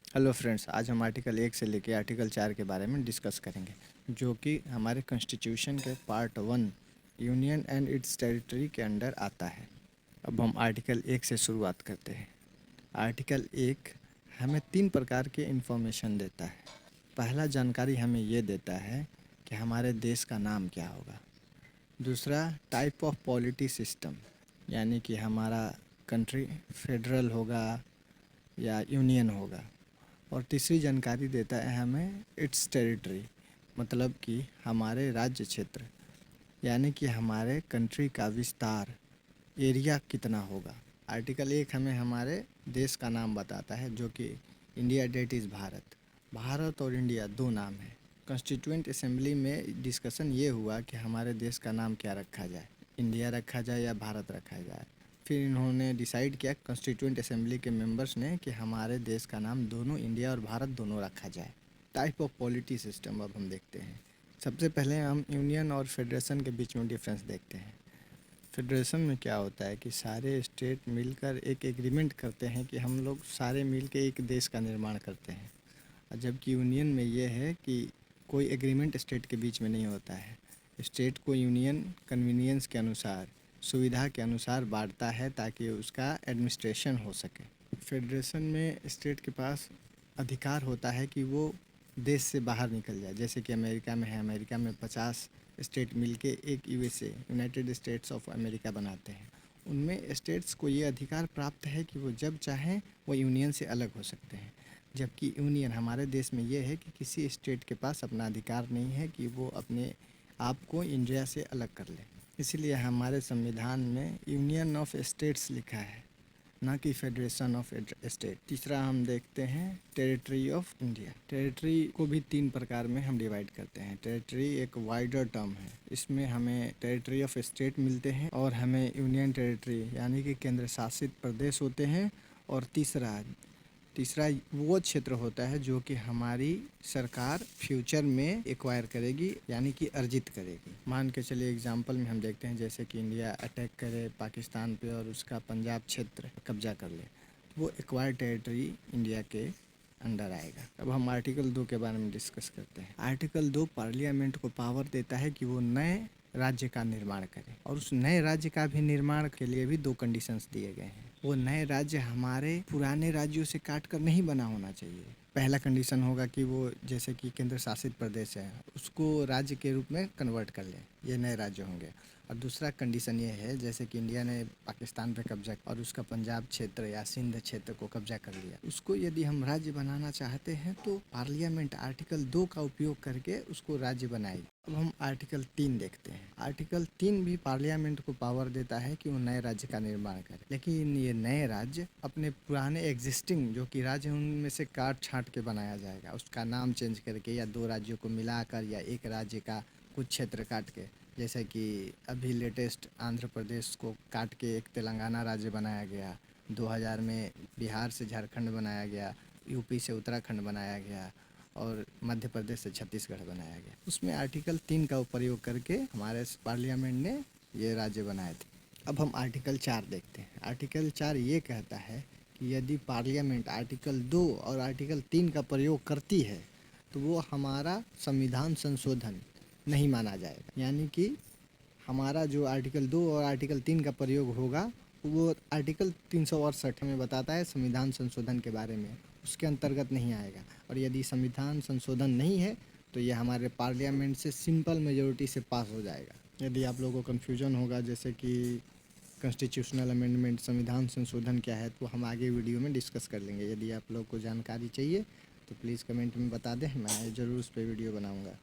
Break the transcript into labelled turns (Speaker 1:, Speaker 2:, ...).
Speaker 1: Hello friends, आज हम article 1 से लेकर आर्टिकल 4 के बारे में डिस्कस करेंगे, जो कि हमारे कॉन्स्टिट्यूशन के part 1 union and it's territory के अंडर आता है। अब हम आर्टिकल 1 से शुरुआत करते हैं। आर्टिकल 1 हमें 3 प्रकार के इन्फॉर्मेशन देता है। पहला जानकारी हमें ये देता है कि हमारे देश का नाम क्या होगा। दूसरा, टाइप ऑफ पॉलिटी सिस्टम, यानी कि हमारा कंट्री फेडरल होगा या यूनियन होगा। और तीसरी जानकारी देता है हमें इट्स टेरिटरी, मतलब कि हमारे राज्य क्षेत्र, यानी कि हमारे कंट्री का विस्तार, एरिया कितना होगा। आर्टिकल 1 हमें हमारे देश का नाम बताता है, जो कि India that is Bharat. Bharat और इंडिया दो नाम है। कॉन्स्टिट्यूएंट असेंबली में डिस्कशन ये हुआ कि हमारे देश का नाम क्या रखा जाए, इंडिया रखा जाए या भारत रखा जाए। फिर इन्होंने डिसाइड किया, कॉन्स्टिट्यूएंट असेंबली के मेंबर्स ने, कि हमारे देश का नाम दोनों इंडिया और भारत दोनों रखा जाए। टाइप ऑफ पॉलिटी सिस्टम अब हम देखते हैं। सबसे पहले हम यूनियन और फेडरेशन के बीच में डिफरेंस देखते हैं। फेडरेशन में क्या होता है कि सारे स्टेट मिलकर एक एग्रीमेंट करते हैं कि हम लोग सारे मिल के एक देश का निर्माण करते हैं। और जबकि यूनियन में ये है कि कोई एग्रीमेंट स्टेट के बीच में नहीं होता है। स्टेट को यूनियन कन्वीनियंस के अनुसार, सुविधा के अनुसार बांटता है ताकि उसका एडमिनिस्ट्रेशन हो सके। फेडरेशन में स्टेट के पास अधिकार होता है कि वो देश से बाहर निकल जाए। जैसे कि अमेरिका में है, अमेरिका में 50 स्टेट मिलके एक USA, United states of America बनाते हैं। उनमें स्टेट्स को ये अधिकार प्राप्त है कि वो जब चाहें वो यूनियन से अलग हो सकते हैं। जबकि यूनियन हमारे देश में ये है कि किसी स्टेट के पास अपना अधिकार नहीं है कि वो अपने आप को इंडिया से अलग कर ले। इसलिए हमारे संविधान में यूनियन ऑफ स्टेट्स लिखा है, ना कि फेडरेशन ऑफ स्टेट। तीसरा हम देखते हैं टेरिटरी ऑफ इंडिया। टेरिटरी को भी 3 प्रकार में हम डिवाइड करते हैं। टेरिटरी एक वाइडर टर्म है, इसमें हमें टेरिटरी ऑफ स्टेट मिलते हैं और हमें यूनियन टेरिटरी यानी कि केंद्र शासित प्रदेश होते हैं। और तीसरा तीसरा वो क्षेत्र होता है जो कि हमारी सरकार फ्यूचर में एक्वायर करेगी, यानी कि अर्जित करेगी। मान के चलिए एग्जांपल में हम देखते हैं, जैसे कि इंडिया अटैक करे पाकिस्तान पे और उसका पंजाब क्षेत्र कब्जा कर ले, तो वो एक्वायर टेरिटरी इंडिया के अंडर आएगा। अब हम आर्टिकल 2 के बारे में डिस्कस करते हैं। आर्टिकल 2 पार्लियामेंट को पावर देता है कि वो नए राज्य का निर्माण करे, और उस नए राज्य का भी निर्माण के लिए भी 2 कंडीशंस दिए गए हैं। वो नए राज्य हमारे पुराने राज्यों से काट कर नहीं बना होना चाहिए। पहला कंडीशन होगा कि वो, जैसे कि केंद्र शासित प्रदेश है, उसको राज्य के रूप में कन्वर्ट कर ले, ये नए राज्य होंगे। और दूसरा कंडीशन ये है, जैसे कि इंडिया ने पाकिस्तान पे कब्जा और उसका पंजाब क्षेत्र या सिंध क्षेत्र को कब्जा कर लिया, उसको यदि हम राज्य बनाना चाहते हैं तो पार्लियामेंट आर्टिकल 2 का उपयोग करके उसको राज्य बनाएगी। अब हम आर्टिकल 3 देखते हैं। आर्टिकल 3 भी पार्लियामेंट को पावर देता है कि वो नए राज्य का निर्माण करे, लेकिन ये नए राज्य अपने पुराने एग्जिस्टिंग जो कि राज्य उनमें से काट छाँट के बनाया जाएगा, उसका नाम चेंज करके, या 2 राज्यों को मिलाकर, या एक राज्य का कुछ क्षेत्र काट के। जैसे कि अभी लेटेस्ट आंध्र प्रदेश को काट के एक तेलंगाना राज्य बनाया गया, 2000 में बिहार से झारखंड बनाया गया, यूपी से उत्तराखंड बनाया गया, और मध्य प्रदेश से छत्तीसगढ़ बनाया गया। उसमें आर्टिकल 3 का प्रयोग करके हमारे पार्लियामेंट ने ये राज्य बनाए थे। अब हम आर्टिकल 4 देखते हैं। आर्टिकल 4 ये कहता है कि यदि पार्लियामेंट आर्टिकल 2 और आर्टिकल 3 का प्रयोग करती है तो वो हमारा संविधान संशोधन नहीं माना जाएगा। यानी कि हमारा जो आर्टिकल 2 और आर्टिकल 3 का प्रयोग होगा, वो आर्टिकल 368 में बताता है संविधान संशोधन के बारे में, उसके अंतर्गत नहीं आएगा। और यदि संविधान संशोधन नहीं है तो ये हमारे पार्लियामेंट से सिंपल मेजोरिटी से पास हो जाएगा। यदि आप लोगों को कन्फ्यूजन होगा, जैसे कि कॉन्स्टिट्यूशनल अमेंडमेंट, संविधान संशोधन क्या है, तो हम आगे वीडियो में डिस्कस कर लेंगे। यदि आप लोग को जानकारी चाहिए तो प्लीज़ कमेंट में बता दें, मैं ज़रूर उस पर वीडियो बनाऊँगा।